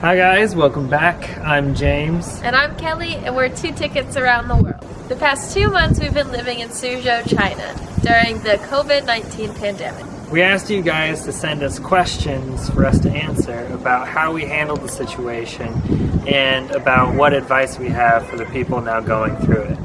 Hi guys, welcome back. I'm James. And I'm Kelly, and we're two tickets around the world. The past 2 months we've been living in Suzhou, China, during the COVID-19 pandemic. We asked you guys to send us questions for us to answer about how we handled the situation and about what advice we have for the people now going through it.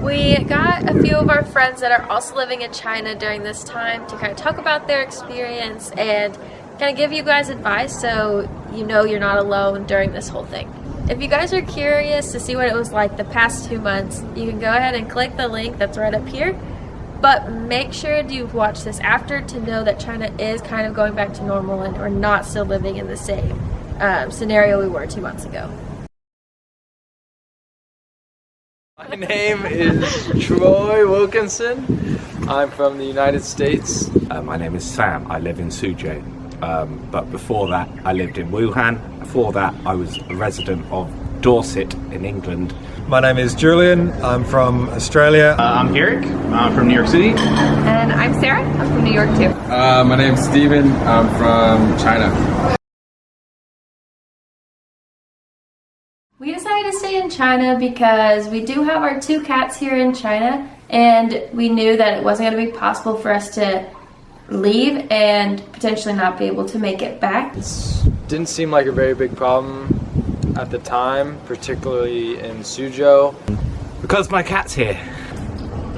We got a few of our friends that are also living in China during this time to kind of talk about their experience and kind of give you guys advice so you know you're not alone during this whole thing. If you guys are curious to see what it was like the past 2 months, you can go ahead and click the link that's right up here. But make sure you watch this after to know that China is kind of going back to normal and we're not still living in the same scenario we were 2 months ago. My name is Troy Wilkinson. I'm from the United States. My name is Sam. I live in Suzhou. But before that, I lived in Wuhan. Before that, I was a resident of Dorset in England. My name is Julian. I'm from Australia. I'm Eric. I'm from New York City. And I'm Sarah. I'm from New York too. My name's Steven. I'm from China. We decided to stay in China because we do have our 2 cats here in China, and we knew that it wasn't going to be possible for us to leave and potentially not be able to make it back. It didn't seem like a very big problem at the time, particularly in Suzhou. Because my cat's here.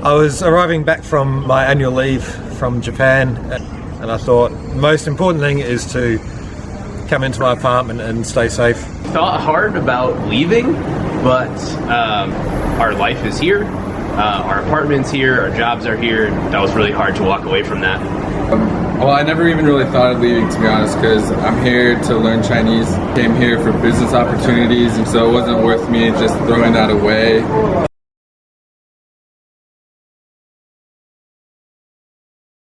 I was arriving back from my annual leave from Japan, and I thought the most important thing is to come into my apartment and stay safe. Thought hard about leaving, but our life is here. Our apartment's here, our jobs are here. That was really hard to walk away from that. Well, I never even really thought of leaving, to be honest, because I'm here to learn Chinese. Came here for business opportunities, and so it wasn't worth me just throwing that away.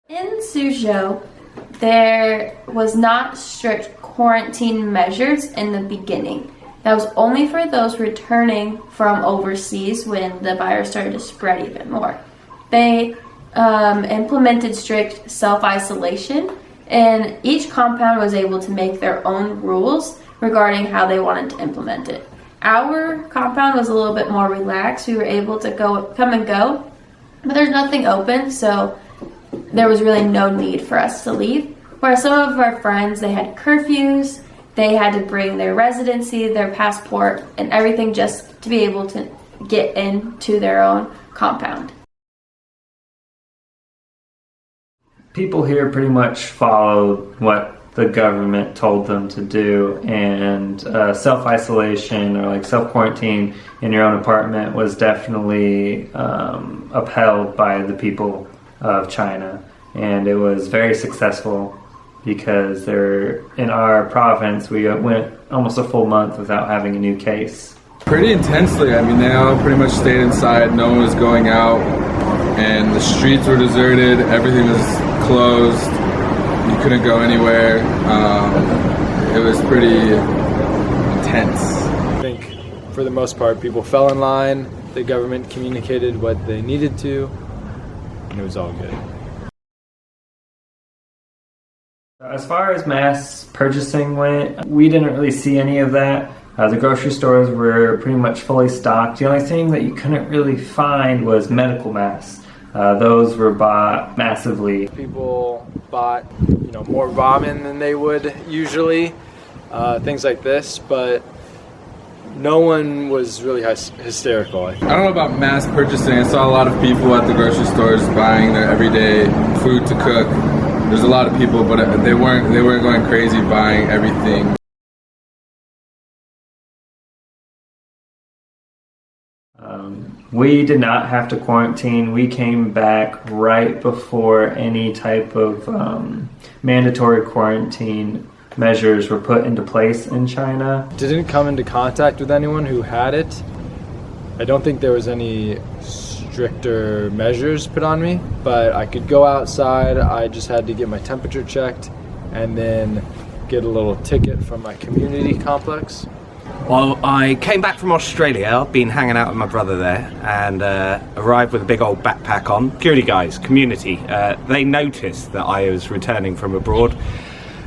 In Suzhou, there was not strict quarantine measures in the beginning. That was only for those returning from overseas when the virus started to spread even more. They implemented strict self-isolation, and each compound was able to make their own rules regarding how they wanted to implement it. Our compound was a little bit more relaxed. We were able to come and go, but there's nothing open, so there was really no need for us to leave. Whereas some of our friends, they had curfews, they had to bring their residency, their passport, and everything just to be able to get into their own compound. People here pretty much followed what the government told them to do, and self-isolation or like self-quarantine in your own apartment was definitely upheld by the people of China, and it was very successful because in our province we went almost a full month without having a new case. Pretty intensely. I mean, they all pretty much stayed inside. No one was going out, and the streets were deserted. Everything was closed. You couldn't go anywhere. It was pretty intense. I think for the most part, people fell in line. The government communicated what they needed to, and it was all good. As far as mass purchasing went, we didn't really see any of that. The grocery stores were pretty much fully stocked. The only thing that you couldn't really find was medical masks. Those were bought massively. People bought, more ramen than they would usually, things like this, but no one was really hysterical. I don't know about mass purchasing. I saw a lot of people at the grocery stores buying their everyday food to cook. There's a lot of people, but they weren't going crazy buying everything. We did not have to quarantine. We came back right before any type of mandatory quarantine measures were put into place in China. Didn't come into contact with anyone who had it. I don't think there was any stricter measures put on me, but I could go outside. I just had to get my temperature checked and then get a little ticket from my community complex. Well, I came back from Australia. I've been hanging out with my brother there and arrived with a big old backpack on. Security guys, community, they noticed that I was returning from abroad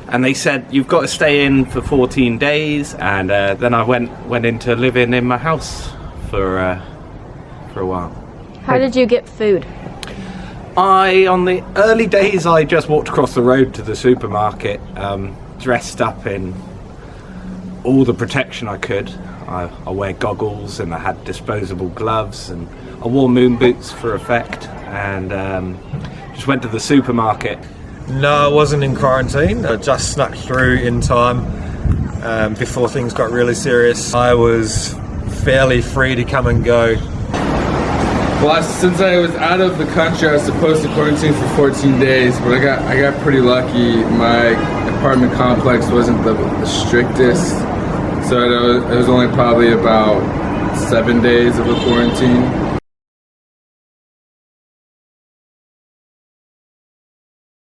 and they said you've got to stay in for 14 days. And then I went into living in my house for a while. How did you get food? On the early days, I just walked across the road to the supermarket, dressed up in all the protection I could. I wear goggles, and I had disposable gloves, and I wore moon boots for effect, and just went to the supermarket. No, I wasn't in quarantine. I just snuck through in time before things got really serious. I was fairly free to come and go. Well, since I was out of the country, I was supposed to quarantine for 14 days, but I got pretty lucky. My apartment complex wasn't the strictest, so it was only probably about 7 days of a quarantine.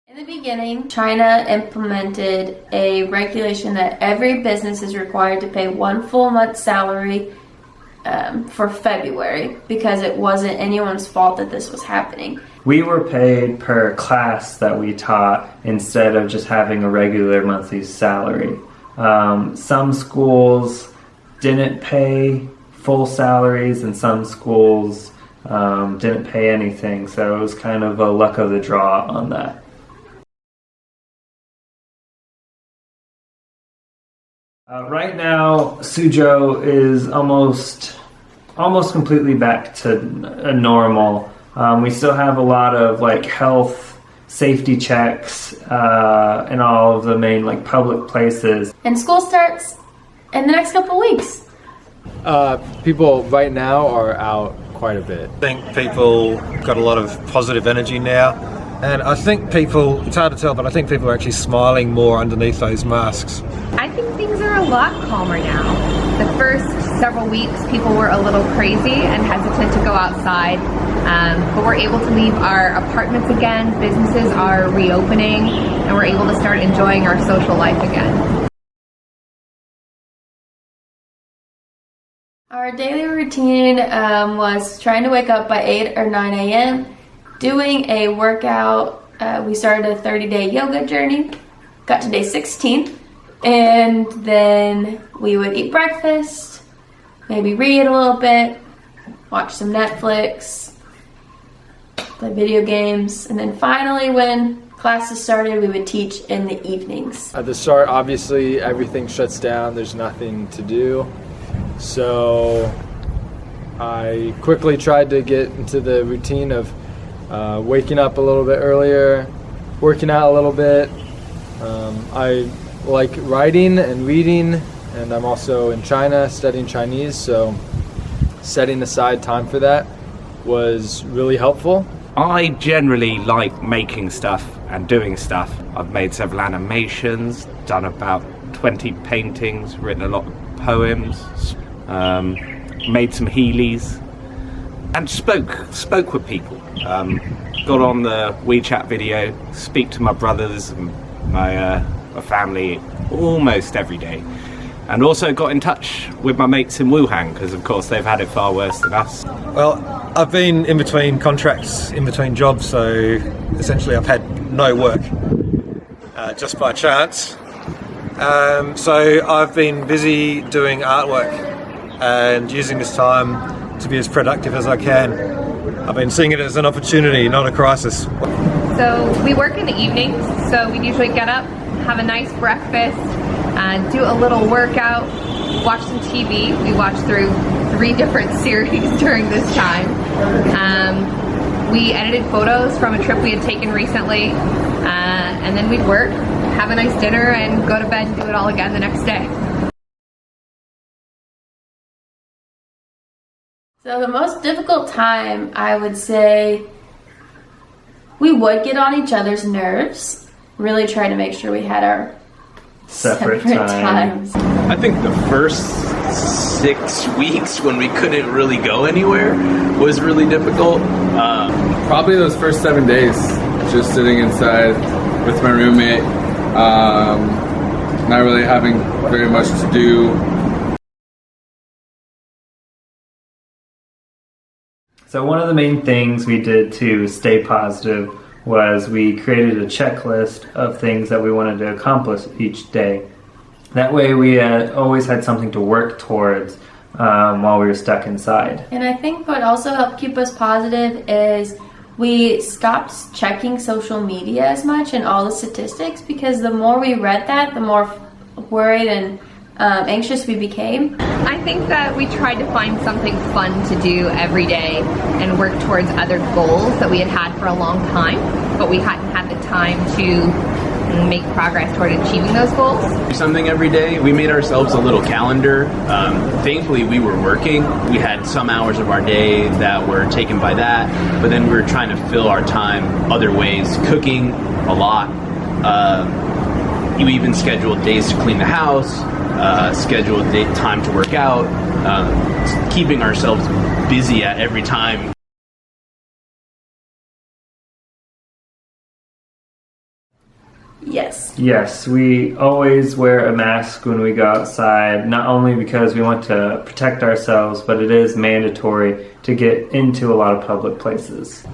In the beginning, China implemented a regulation that every business is required to pay 1 full month's salary for February, because it wasn't anyone's fault that this was happening. We were paid per class that we taught instead of just having a regular monthly salary. Some schools didn't pay full salaries, and some schools didn't pay anything, so it was kind of a luck of the draw on that. Right now, Suzhou is almost completely back to normal. We still have a lot of health safety checks in all of the main public places. And school starts in the next couple weeks. People right now are out quite a bit. I think people got a lot of positive energy now, and I think people, it's hard to tell, but I think people are actually smiling more underneath those masks. I think things are a lot calmer now. The first several weeks, people were a little crazy and hesitant to go outside, but we're able to leave our apartments again, businesses are reopening, and we're able to start enjoying our social life again. Our daily routine was trying to wake up by 8 or 9 a.m., doing a workout. We started a 30-day yoga journey, got to day 16, and then we would eat breakfast, maybe read a little bit, watch some Netflix, play video games, and then finally when classes started, we would teach in the evenings. At the start, obviously, everything shuts down. There's nothing to do. So I quickly tried to get into the routine of waking up a little bit earlier, working out a little bit. I like writing and reading, and I'm also in China studying Chinese, so setting aside time for that was really helpful. I generally like making stuff and doing stuff. I've made several animations, done about 20 paintings, written a lot of poems, made some Heelys, and spoke with people. Got on the WeChat video, speak to my brothers and my family almost every day, and also got in touch with my mates in Wuhan, because of course they've had it far worse than us. Well, I've been in between contracts, in between jobs, so essentially I've had no work, just by chance. So I've been busy doing artwork and using this time to be as productive as I can. I've been seeing it as an opportunity, not a crisis. So we work in the evenings, so we usually get up, have a nice breakfast, do a little workout, watch some TV. We watched through 3 different series during this time. We edited photos from a trip we had taken recently, and then we'd work, have a nice dinner, and go to bed and do it all again the next day. So the most difficult time, I would say, we would get on each other's nerves, really try to make sure we had our separate times. I think the first 6 weeks when we couldn't really go anywhere was really difficult. Probably those first 7 days, just sitting inside with my roommate, not really having very much to do. So one of the main things we did to stay positive was we created a checklist of things that we wanted to accomplish each day. That way we always had something to work towards while we were stuck inside. And I think what also helped keep us positive is we stopped checking social media as much and all the statistics, because the more we read that, the more worried and anxious we became. I think that we tried to find something fun to do every day and work towards other goals that we had had for a long time, but we hadn't had the time to make progress toward achieving those goals. Do something every day. We made ourselves a little calendar. Thankfully, we were working. We had some hours of our day that were taken by that, but then we were trying to fill our time other ways, cooking a lot. We even scheduled days to clean the house, scheduled time to work out, keeping ourselves busy at every time. Yes. Yes, we always wear a mask when we go outside, not only because we want to protect ourselves, but it is mandatory to get into a lot of public places.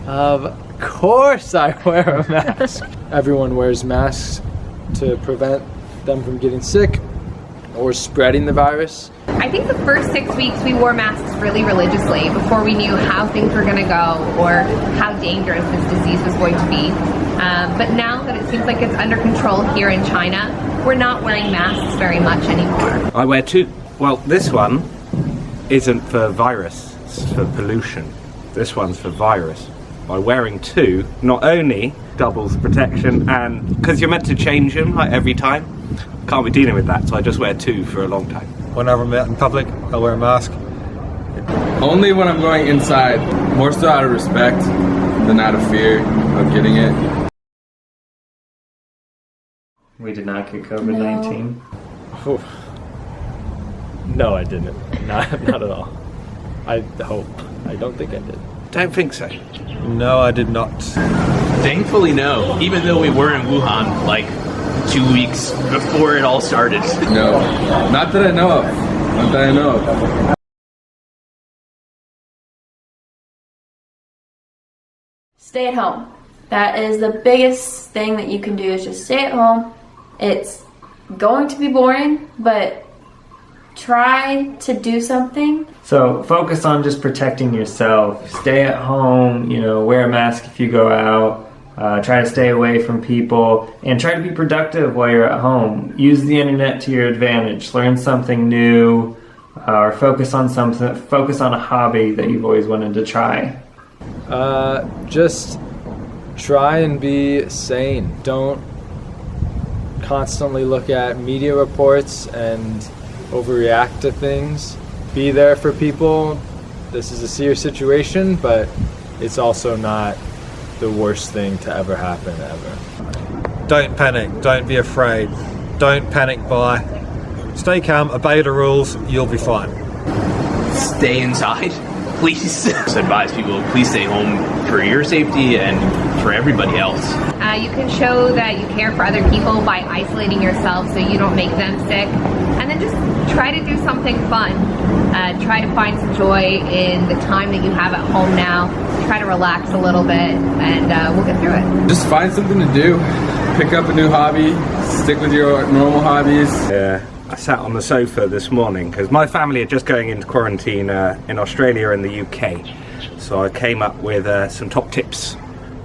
Of course I wear a mask. Everyone wears masks to prevent them from getting sick or spreading the virus. I think the first 6 weeks we wore masks really religiously before we knew how things were going to go or how dangerous this disease was going to be. But now that it seems like it's under control here in China, we're not wearing masks very much anymore. I wear two. Well, this one isn't for virus, it's for pollution. This one's for virus. By wearing two, not only doubles protection, and because you're meant to change them like every time, can't be dealing with that, so I just wear two for a long time. Whenever I'm out in public, I'll wear a mask. Only when I'm going inside, more so out of respect than out of fear of getting it. We did not get COVID-19. Oh. No, I didn't. Not at all. I hope. I don't think I did. Don't think so. No, I did not. Thankfully, no. Even though we were in Wuhan like 2 weeks before it all started. No, not that I know of. Not that I know of. Stay at home. That is the biggest thing that you can do, is just stay at home. It's going to be boring, but try to do something. So focus on just protecting yourself. Stay at home, wear a mask if you go out. Try to stay away from people and try to be productive while you're at home. Use the internet to your advantage. Learn something new, or focus on a hobby that you've always wanted to try. Just try and be sane. Don't constantly look at media reports and overreact to things. Be there for people. This is a serious situation, but it's also not the worst thing to ever happen, ever. Don't panic. Don't be afraid. Don't panic buy. Stay calm, obey the rules, you'll be fine. Stay inside, please. Just advise people, please stay home for your safety and for everybody else. You can show that you care for other people by isolating yourself so you don't make them sick. And then just try to do something fun. Try to find some joy in the time that you have at home now. Try to relax a little bit, and we'll get through it. Just find something to do. Pick up a new hobby. Stick with your normal hobbies. Yeah, I sat on the sofa this morning because my family are just going into quarantine in Australia and the UK. So I came up with some top tips.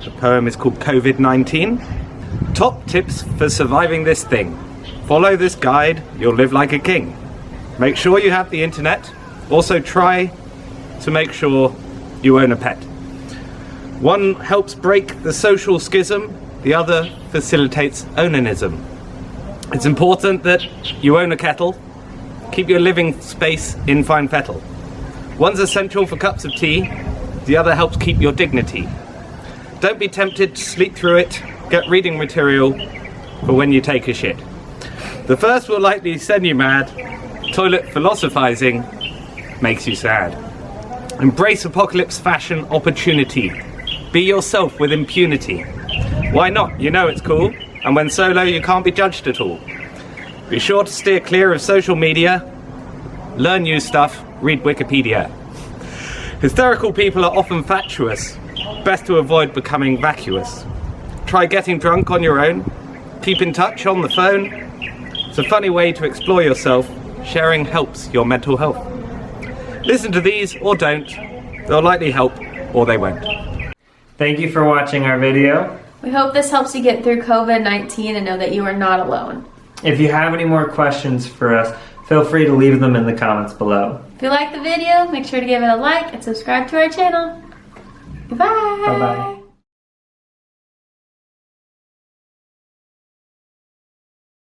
The poem is called Covid-19. Top tips for surviving this thing. Follow this guide, you'll live like a king. Make sure you have the internet. Also try to make sure you own a pet. One helps break the social schism, the other facilitates onanism. It's important that you own a kettle. Keep your living space in fine fettle. One's essential for cups of tea, the other helps keep your dignity. Don't be tempted to sleep through it. Get reading material for when you take a shit. The first will likely send you mad. Toilet philosophizing makes you sad. Embrace apocalypse fashion opportunity. Be yourself with impunity. Why not? You know it's cool. And when solo, you can't be judged at all. Be sure to steer clear of social media. Learn new stuff. Read Wikipedia. Hysterical people are often fatuous. best to avoid becoming vacuous. Try getting drunk on your own. Keep in touch on the phone. It's a funny way to explore yourself. Sharing helps your mental health. Listen to these or don't. They'll likely help or they won't. Thank you for watching our video. We hope this helps you get through COVID-19 and know that you are not alone. If you have any more questions for us, feel free to leave them in the comments below. If you liked the video, make sure to give it a like and subscribe to our channel. Goodbye. Bye-bye.